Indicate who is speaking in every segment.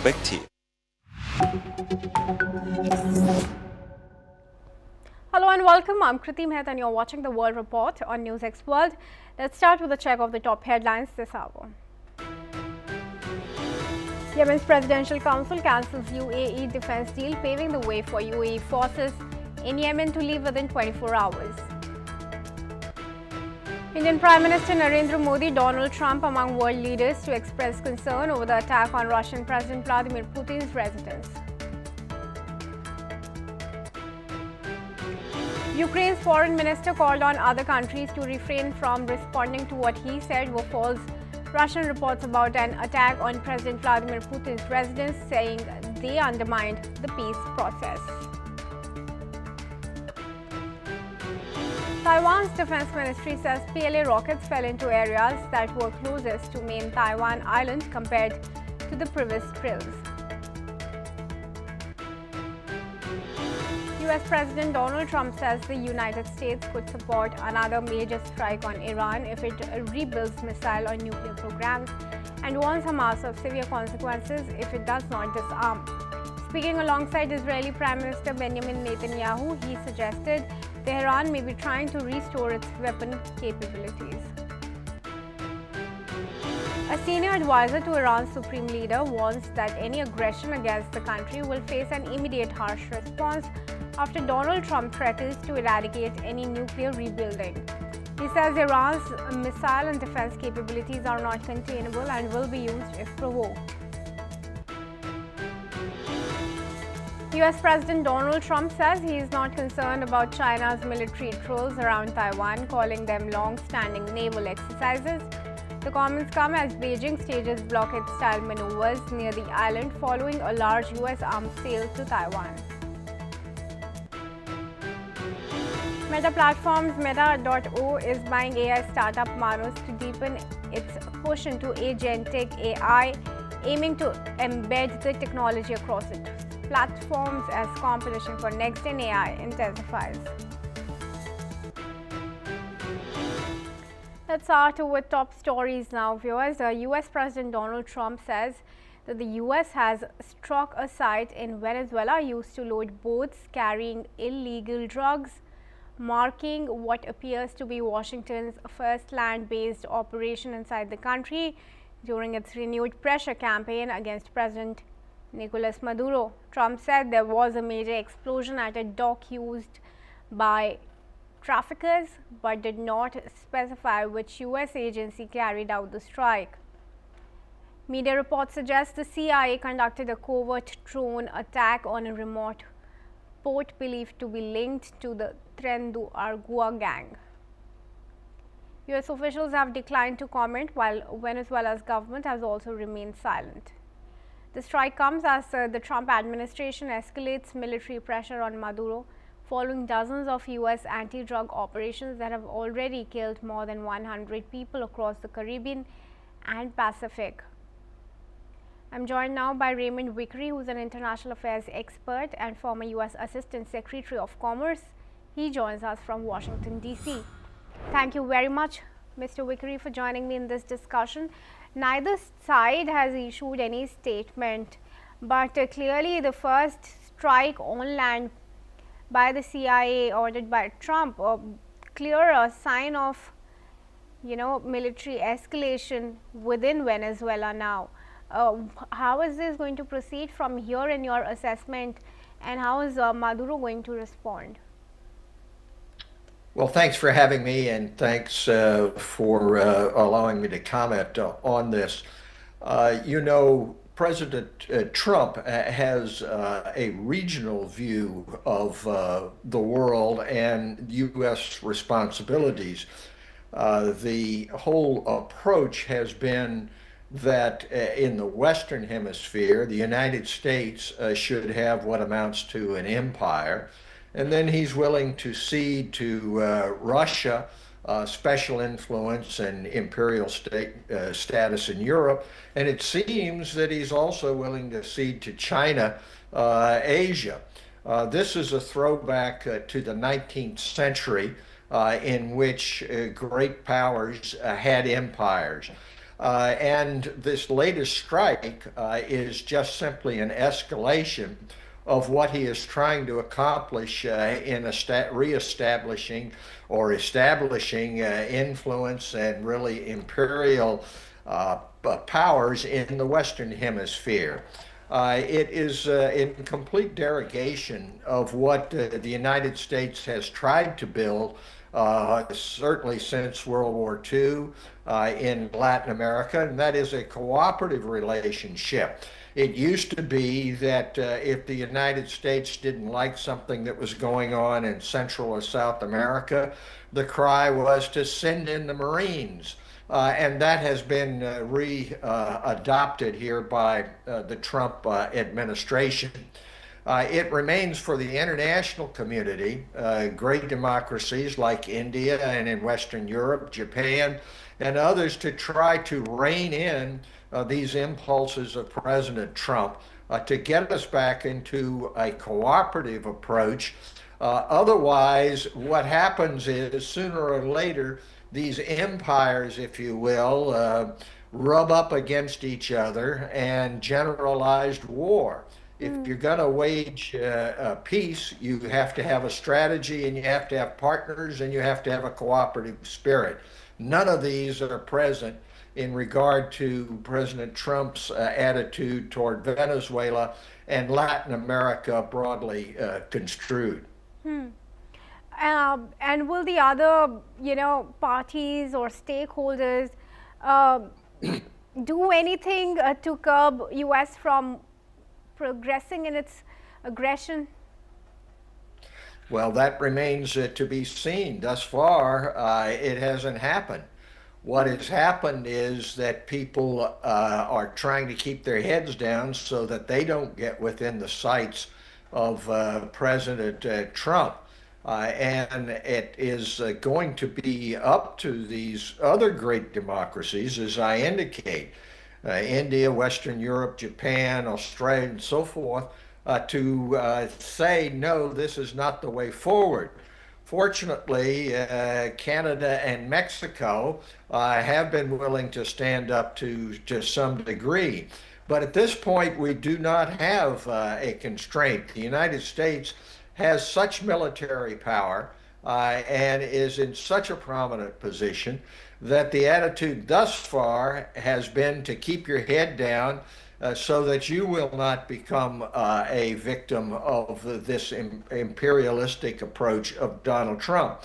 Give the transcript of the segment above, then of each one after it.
Speaker 1: perspective.
Speaker 2: Hello and welcome. I'm Kriti Mehta and you're watching the World Report on NerwsX World. Let's start with a check of the top headlines this hour. Yemen's Presidential Council cancels UAE defense deal, paving the way for UAE forces in Yemen to leave within 24 hours. Indian Prime Minister Narendra Modi, Donald Trump among world leaders to express concern over the attack on Russian President Vladimir Putin's residence. Ukraine's foreign minister called on other countries to refrain from responding to what he said were false Russian reports about an attack on President Vladimir Putin's residence, saying they undermined the peace process. Taiwan's defense ministry says PLA rockets fell into areas that were closest to main Taiwan island compared to the previous drills. US President Donald Trump says the United States could support another major strike on Iran if it rebuilds missile or nuclear programs, and warns Hamas of severe consequences if it does not disarm. Speaking alongside Israeli Prime Minister Benjamin Netanyahu, he suggested Tehran may be trying to restore its weapon capabilities. A senior advisor to Iran's supreme leader warns that any aggression against the country will face an immediate harsh response after Donald Trump threatens to eradicate any nuclear rebuilding. He says Iran's missile and defense capabilities are not containable and will be used if provoked. US President Donald Trump says he is not concerned about China's military drills around Taiwan, calling them long-standing naval exercises. The comments come as Beijing stages blockade-style maneuvers near the island following a large US arms sale to Taiwan. Meta Platforms Meta.o is buying AI startup Manus to deepen its push into agentic AI, aiming to embed the technology across its platforms as competition for next-gen AI intensifies. Let's start with top stories now, viewers. US President Donald Trump says that the US has struck a site in Venezuela used to load boats carrying illegal drugs, marking what appears to be Washington's first land-based operation inside the country during its renewed pressure campaign against President Nicolás Maduro. Trump said there was a major explosion at a dock used by traffickers, but did not specify which US agency carried out the strike. Media reports suggest the CIA conducted a covert drone attack on a remote port believed to be linked to the Tren do Aragua gang. US officials have declined to comment, while Venezuela's government has also remained silent. The strike comes as the Trump administration escalates military pressure on Maduro, following dozens of US anti-drug operations that have already killed more than 100 people across the Caribbean and Pacific. I'm joined now by Raymond Vickery, who is an international affairs expert and former US Assistant Secretary of Commerce. He joins us from Washington, D.C. Thank you very much, Mr. Vickery, for joining me in this discussion. Neither side has issued any statement, but clearly the first strike on land by the CIA ordered by Trump, a clear sign of, military escalation within Venezuela now. How is this going to proceed from here in your assessment, and how is Maduro going to respond?
Speaker 3: Well, thanks for having me, and thanks for allowing me to comment on this. President Trump has a regional view of the world and U.S. responsibilities. The whole approach has been that in the Western Hemisphere, the United States should have what amounts to an empire. And then he's willing to cede to Russia special influence and imperial status in Europe. And it seems that he's also willing to cede to China, Asia. This is a throwback to the 19th century in which great powers had empires. And this latest strike is just simply an escalation of what he is trying to accomplish in reestablishing or establishing influence and really imperial powers in the Western Hemisphere. It is in complete derogation of what the United States has tried to build, certainly since World War II in Latin America, and that is a cooperative relationship. It used to be that if the United States didn't like something that was going on in Central or South America, the cry was to send in the Marines. And that has been adopted here by the Trump administration. It remains for the international community, great democracies like India and in Western Europe, Japan, and others to try to rein in these impulses of President Trump to get us back into a cooperative approach. Otherwise, what happens is sooner or later, these empires, if you will, rub up against each other and generalized war. If you're going to wage peace, you have to have a strategy and you have to have partners and you have to have a cooperative spirit. None of these are present in regard to President Trump's attitude toward Venezuela and Latin America broadly construed.
Speaker 2: And will the other, parties or stakeholders do anything to curb U.S. from progressing in its aggression?
Speaker 3: Well, that remains to be seen. Thus far, it hasn't happened. What has happened is that people are trying to keep their heads down so that they don't get within the sights of President Trump. And it is going to be up to these other great democracies, as I indicate, India, Western Europe, Japan, Australia, and so forth, to say, no, this is not the way forward. Fortunately, Canada and Mexico have been willing to stand up to some degree. But at this point, we do not have a constraint. The United States has such military power and is in such a prominent position that the attitude thus far has been to keep your head down so that you will not become a victim of this imperialistic approach of Donald Trump.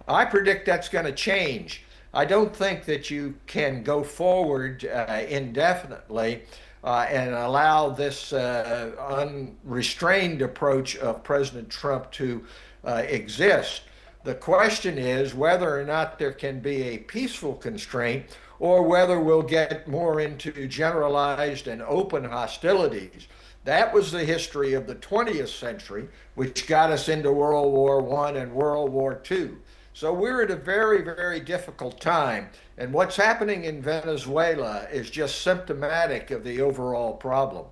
Speaker 3: I predict that's going to change. I don't think that you can go forward indefinitely and allow this unrestrained approach of President Trump to exist. The question is whether or not there can be a peaceful constraint or whether we'll get more into generalized and open hostilities. That was the history of the 20th century, which got us into World War I and World War II. So we're at a very, very difficult time. And what's happening in Venezuela is just symptomatic of the overall problem.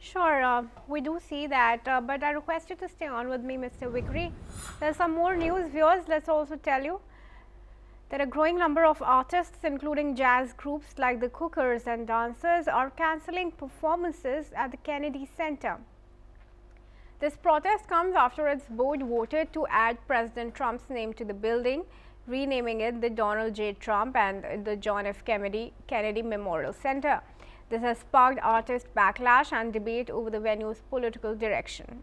Speaker 2: Sure, we do see that, but I request you to stay on with me, Mr. Vickery. There's some more news, viewers. Let's also tell you that a growing number of artists, including jazz groups like the Cookers and Dancers, are cancelling performances at the Kennedy Center. This protest comes after its board voted to add President Trump's name to the building, renaming it the Donald J. Trump and the John F. Kennedy Memorial Center. This has sparked artist backlash and debate over the venue's political direction.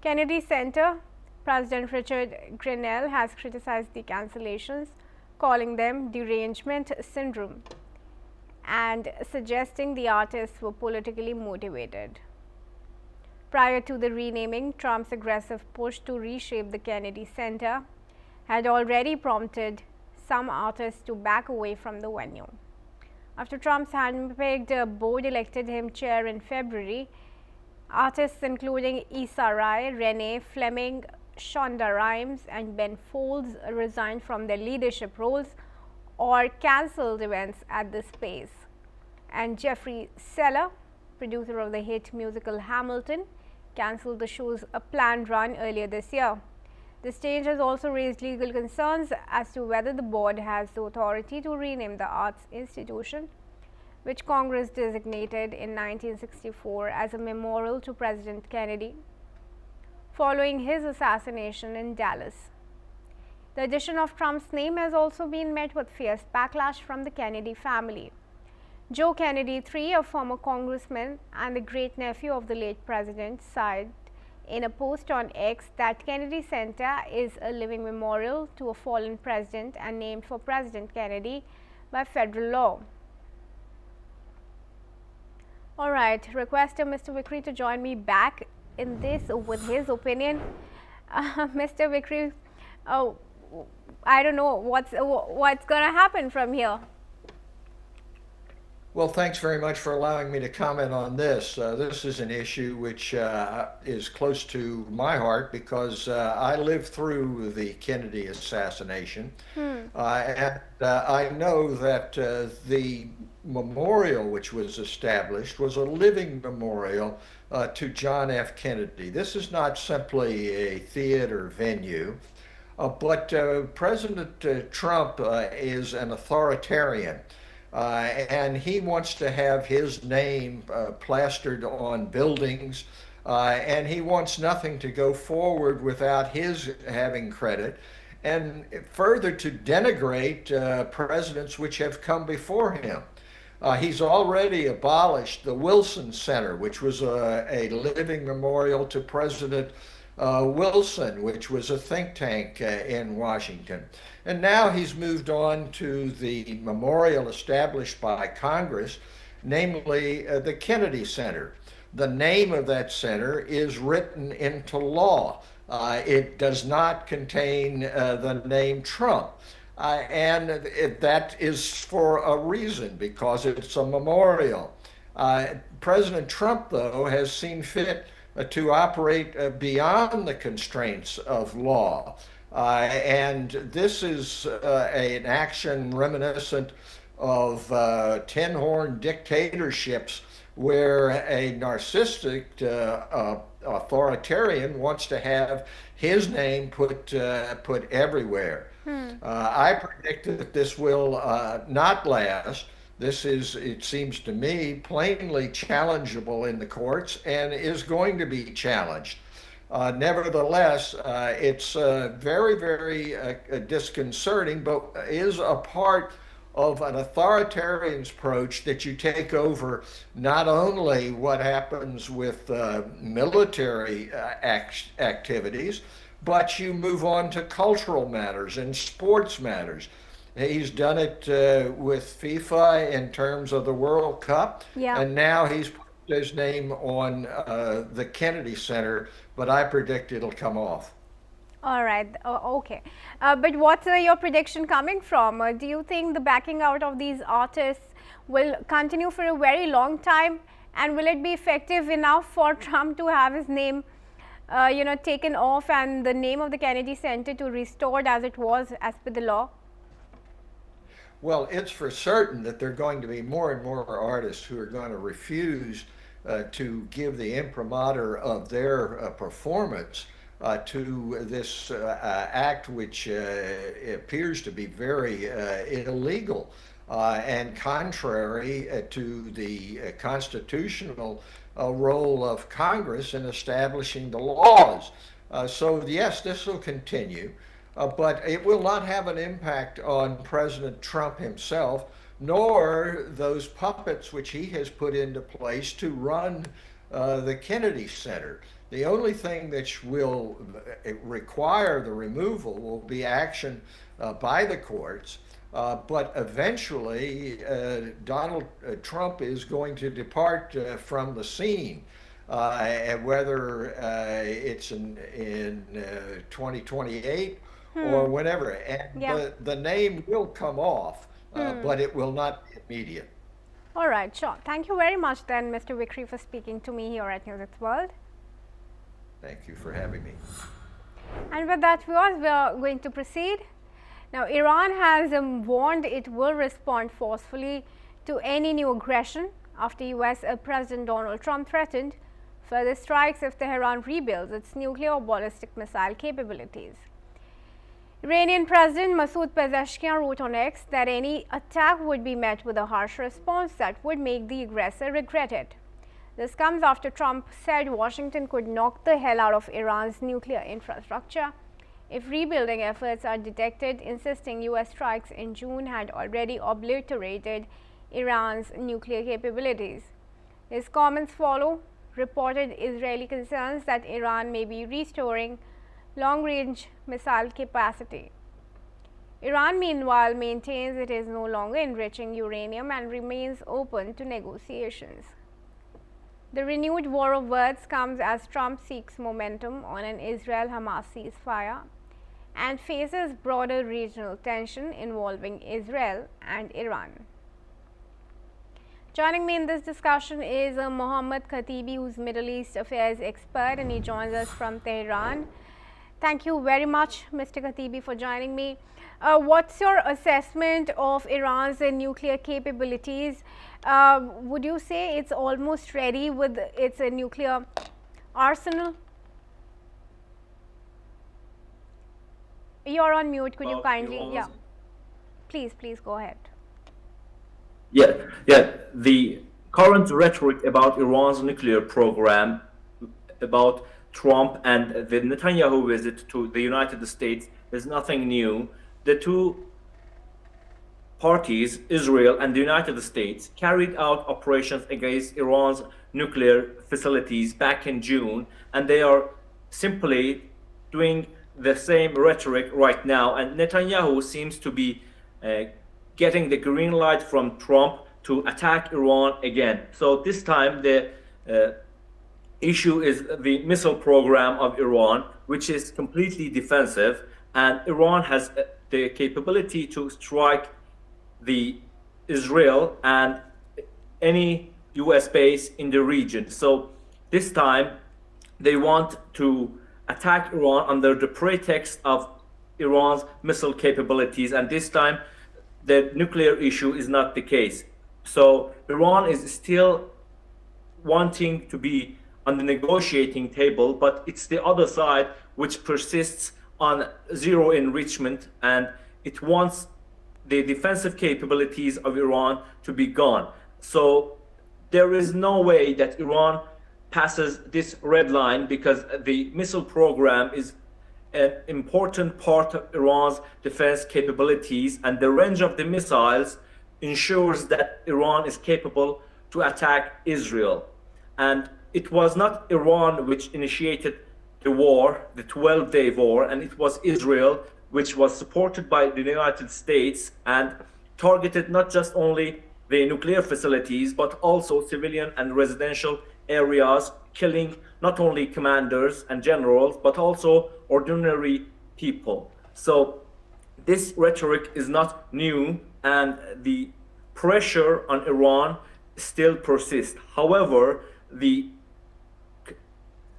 Speaker 2: Kennedy Center President Richard Grenell has criticized the cancellations, calling them derangement syndrome and suggesting the artists were politically motivated. Prior to the renaming, Trump's aggressive push to reshape the Kennedy Center had already prompted some artists to back away from the venue. After Trump's handpicked board elected him chair in February, artists including Issa Rae, Renee Fleming, Shonda Rhimes and Ben Folds resigned from their leadership roles or cancelled events at the space. And Jeffrey Seller, producer of the hit musical Hamilton, cancelled the show's planned run earlier this year. This change has also raised legal concerns as to whether the board has the authority to rename the arts institution, which Congress designated in 1964 as a memorial to President Kennedy following his assassination in Dallas. The addition of Trump's name has also been met with fierce backlash from the Kennedy family. Joe Kennedy III, a former congressman and the great-nephew of the late president, said in a post on X that Kennedy Center is a living memorial to a fallen president and named for President Kennedy by federal law. All right, request Mr. Vikri to join me back in this with his opinion. Mr. Vikri, I don't know what's going to happen from here.
Speaker 3: Well, thanks very much for allowing me to comment on this. This is an issue which is close to my heart because I lived through the Kennedy assassination. And I know that the memorial which was established was a living memorial to John F. Kennedy. This is not simply a theater venue, but President Trump is an authoritarian. And he wants to have his name plastered on buildings, and he wants nothing to go forward without his having credit, and further to denigrate presidents which have come before him. He's already abolished the Wilson Center, which was a living memorial to President Wilson, which was a think tank in Washington. And now he's moved on to the memorial established by Congress, namely the Kennedy Center. The name of that center is written into law. It does not contain the name Trump. And that is for a reason, because it's a memorial. President Trump, though, has seen fit to operate beyond the constraints of law. And this is an action reminiscent of tin-horn dictatorships where a narcissistic authoritarian wants to have his name put everywhere. I predict that this will not last. This is, it seems to me, plainly challengeable in the courts and is going to be challenged. Nevertheless, it's very, very disconcerting, but is a part of an authoritarian's approach that you take over not only what happens with military activities, but you move on to cultural matters and sports matters. He's done it with FIFA in terms of the World Cup, and now he's put his name on the Kennedy Center, but I predict it'll come off.
Speaker 2: All right, okay. But what's your prediction coming from? Do you think the backing out of these artists will continue for a very long time, and will it be effective enough for Trump to have his name taken off and the name of the Kennedy Center to restored as it was as per the law?
Speaker 3: Well, it's for certain that there are going to be more and more artists who are going to refuse to give the imprimatur of their performance to this act, which appears to be very illegal and contrary to the constitutional role of Congress in establishing the laws. So yes, this will continue. But it will not have an impact on President Trump himself, nor those puppets which he has put into place to run the Kennedy Center. The only thing that will require the removal will be action by the courts. But eventually, Donald Trump is going to depart from the scene. Whether it's in 2028 or whenever, and the name will come off, but it will not be immediate.
Speaker 2: All right, sure. Thank you very much then, Mr. Vikri, for speaking to me here at NerwsX World.
Speaker 3: Thank you for having me.
Speaker 2: And with that, viewers, we are going to proceed. Now, Iran has warned it will respond forcefully to any new aggression after US President Donald Trump threatened further strikes if Tehran rebuilds its nuclear or ballistic missile capabilities. Iranian President Masoud Pezeshkian wrote on X that any attack would be met with a harsh response that would make the aggressor regret it. This comes after Trump said Washington could knock the hell out of Iran's nuclear infrastructure if rebuilding efforts are detected, insisting US strikes in June had already obliterated Iran's nuclear capabilities. His comments follow reported Israeli concerns that Iran may be restoring long-range missile capacity. Iran, meanwhile, maintains it is no longer enriching uranium and remains open to negotiations. The renewed war of words comes as Trump seeks momentum on an Israel-Hamas ceasefire and faces broader regional tension involving Israel and Iran. Joining me in this discussion is Mohammad Khatibi, who's Middle East affairs expert, and he joins us from Tehran. Thank you very much, Mr. Khatibi, for joining me. What's your assessment of Iran's nuclear capabilities? Would you say it's almost ready with its nuclear arsenal? You're on mute. Could you kindly, yeah, please go ahead.
Speaker 1: Yeah. The current rhetoric about Iran's nuclear program, about Trump and the Netanyahu visit to the United States, is nothing new. The two parties, Israel and the United States, carried out operations against Iran's nuclear facilities back in June, and they are simply doing the same rhetoric right now. And Netanyahu seems to be getting the green light from Trump to attack Iran again. So this time the issue is the missile program of Iran, which is completely defensive, and Iran has the capability to strike the Israel and any US base in the region. So this time they want to attack Iran under the pretext of Iran's missile capabilities, and this time the nuclear issue is not the case. So Iran is still wanting to be on the negotiating table, but it's the other side which persists on zero enrichment, and it wants the defensive capabilities of Iran to be gone. So there is no way that Iran passes this red line, because the missile program is an important part of Iran's defense capabilities, and the range of the missiles ensures that Iran is capable to attack Israel. And it was not Iran which initiated the war, the 12-day war, and it was Israel which was supported by the United States and targeted not just only the nuclear facilities, but also civilian and residential areas, killing not only commanders and generals, but also ordinary people. So this rhetoric is not new, and the pressure on Iran still persists. However, the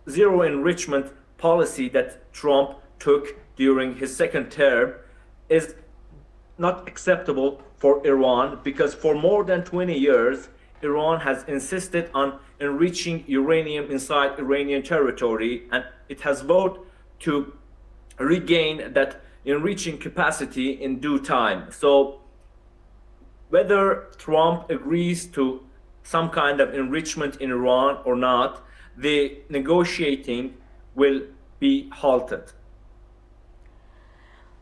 Speaker 1: zero enrichment policy that Trump took during his second term is not acceptable for Iran, because for more than 20 years, Iran has insisted on enriching uranium inside Iranian territory, and it has vowed to regain that enriching capacity in due time. So whether Trump agrees to some kind of enrichment in Iran or not, the negotiating will be halted.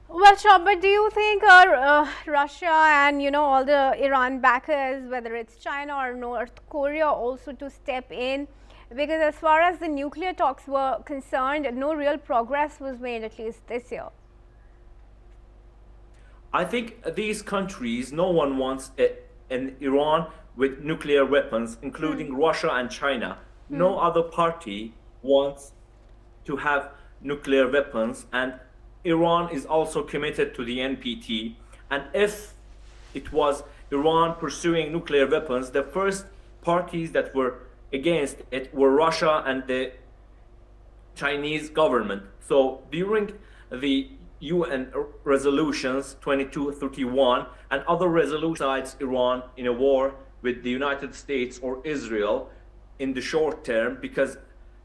Speaker 2: Well, sure, but do you think Russia and all the Iran backers, whether it's China or North Korea, also to step in? Because as far as the nuclear talks were concerned, no real progress was made, at least this year.
Speaker 1: I think these countries, no one wants an Iran with nuclear weapons, including Russia and China. No other party wants to have nuclear weapons, and Iran is also committed to the NPT. And if it was Iran pursuing nuclear weapons, the first parties that were against it were Russia and the Chinese government. So during the UN resolutions 2231 and other resolutions, Iran in a war with the United States or Israel in the short term, because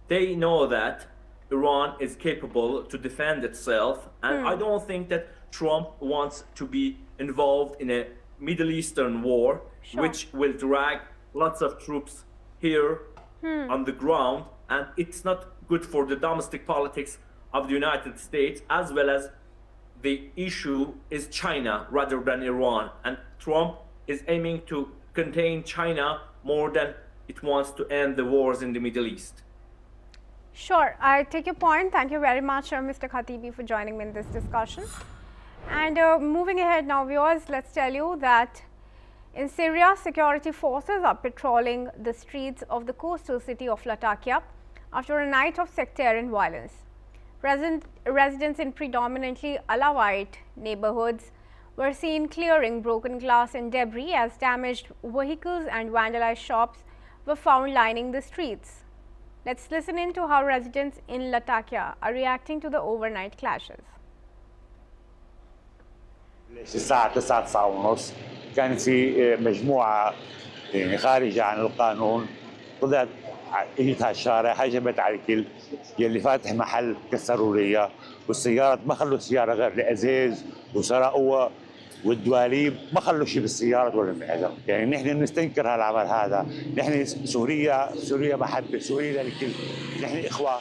Speaker 1: they know that Iran is capable to defend itself, and I don't think that Trump wants to be involved in a Middle Eastern war, which will drag lots of troops here on the ground, and it's not good for the domestic politics of the United States, as well as the issue is China rather than Iran, and Trump is aiming to contain China more than it wants to end the wars in the Middle East.
Speaker 2: Sure, I take your point. Thank you very much, Mr. Khatibi, for joining me in this discussion. And moving ahead now, viewers, let's tell you that in Syria, security forces are patrolling the streets of the coastal city of Latakia after a night of sectarian violence. Residents in predominantly Alawite neighborhoods were seen clearing broken glass and debris as damaged vehicles and vandalized shops were found lining the streets. Let's listen in to how residents in Latakia are reacting to the overnight clashes.
Speaker 4: الساعة 9 ونص كان في مجموعة يعني خارجة عن القانون طلعت اجتها الشارع هجمت على الكل يلي فاتح محل كسروا لي والسيارات ما خلوا السيارة غير الأزاز وسرقوها والدواليب ما خلوا شيء بالسيارات ولا بالعجل يعني نحن بنستنكر هالعمل هذا نحن سوريا محبة سوريا للكل نحن إخوة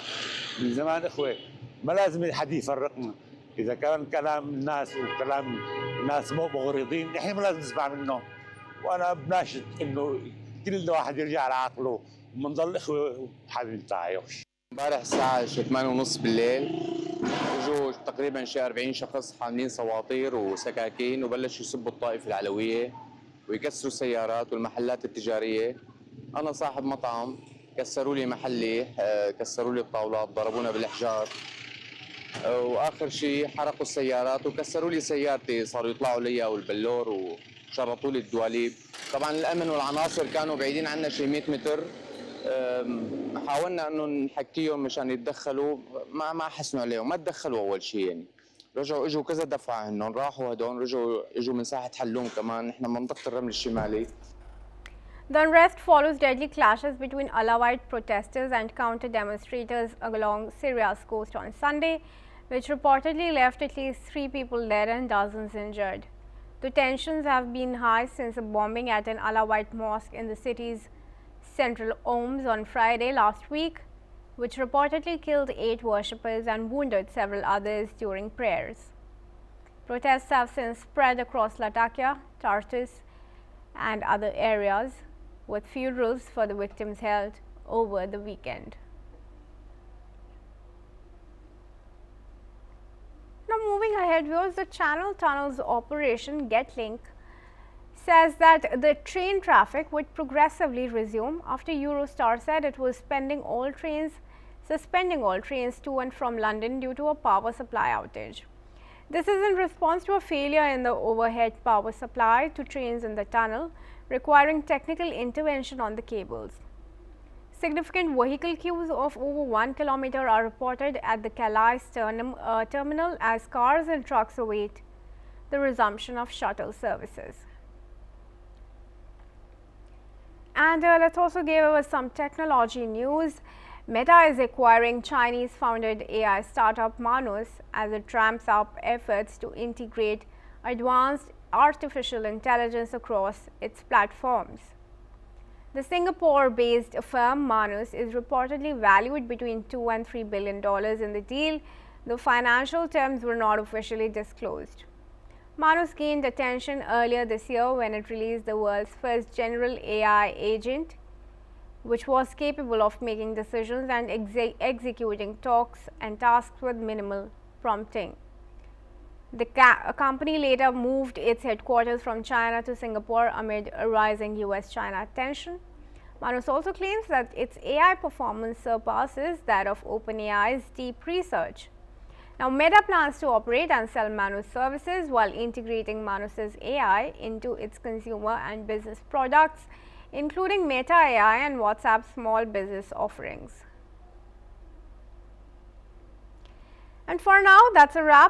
Speaker 4: من زمان إخوة ما لازم حد يفرقنا إذا كان كلام الناس وكلام الناس مو مغرضين نحن ما لازم نسمع منهم وأنا بناشد إنه كل واحد يرجع على عقله ومنضل إخوة وحابين تعايش.
Speaker 5: امبارح الساعة 8:30 بالليل اجوا تقريبا شي 40 شخص حاملين سواطير وسكاكين وبلشوا يسبوا الطائفة العلوية ويكسروا السيارات والمحلات التجارية. أنا صاحب مطعم كسروا لي محلي كسروا لي الطاولات ضربونا بالحجار واخر شيء حرقوا السيارات وكسروا لي سيارتي صاروا يطلعوا لي والبلور وشرطوا لي الدواليب. طبعا الامن والعناصر كانوا بعيدين عنا شي 100 متر حاولنا انه نحكيهم مشان يتدخلوا ما حسنوا عليهم ما تدخلوا اول شيء يعني رجعوا اجوا كذا دفعه انهم راحوا هدول رجعوا اجوا من ساحه حلوم كمان نحن منطقه الرمل الشمالي.
Speaker 2: The unrest follows deadly clashes between Alawite protesters and counter-demonstrators along Syria's coast on Sunday, which reportedly left at least 3 people dead and dozens injured. The tensions have been high since a bombing at an Alawite mosque in the city's central Homs on Friday last week, which reportedly killed 8 worshippers and wounded several others during prayers. Protests have since spread across Latakia, Tartus, and other areas, with funerals for the victims held over the weekend. Now moving ahead, viewers, the Channel Tunnels operation GetLink says that the train traffic would progressively resume after Eurostar said it was suspending all trains to and from London due to a power supply outage. This is in response to a failure in the overhead power supply to trains in the tunnel, requiring technical intervention on the cables. Significant vehicle queues of over 1 kilometer are reported at the Calais terminal as cars and trucks await the resumption of shuttle services. And let's also give us some technology news. Meta is acquiring Chinese-founded AI startup Manus as it ramps up efforts to integrate advanced artificial intelligence across its platforms. The Singapore-based firm Manus is reportedly valued between $2 and $3 billion in the deal, though financial terms were not officially disclosed. Manus gained attention earlier this year when it released the world's first general AI agent, which was capable of making decisions and executing tasks and tasks with minimal prompting. The company later moved its headquarters from China to Singapore amid a rising US-China tension. Manus also claims that its AI performance surpasses that of OpenAI's deep research. Now, Meta plans to operate and sell Manus services while integrating Manus's AI into its consumer and business products, including Meta AI and WhatsApp small business offerings. And for now, that's a wrap.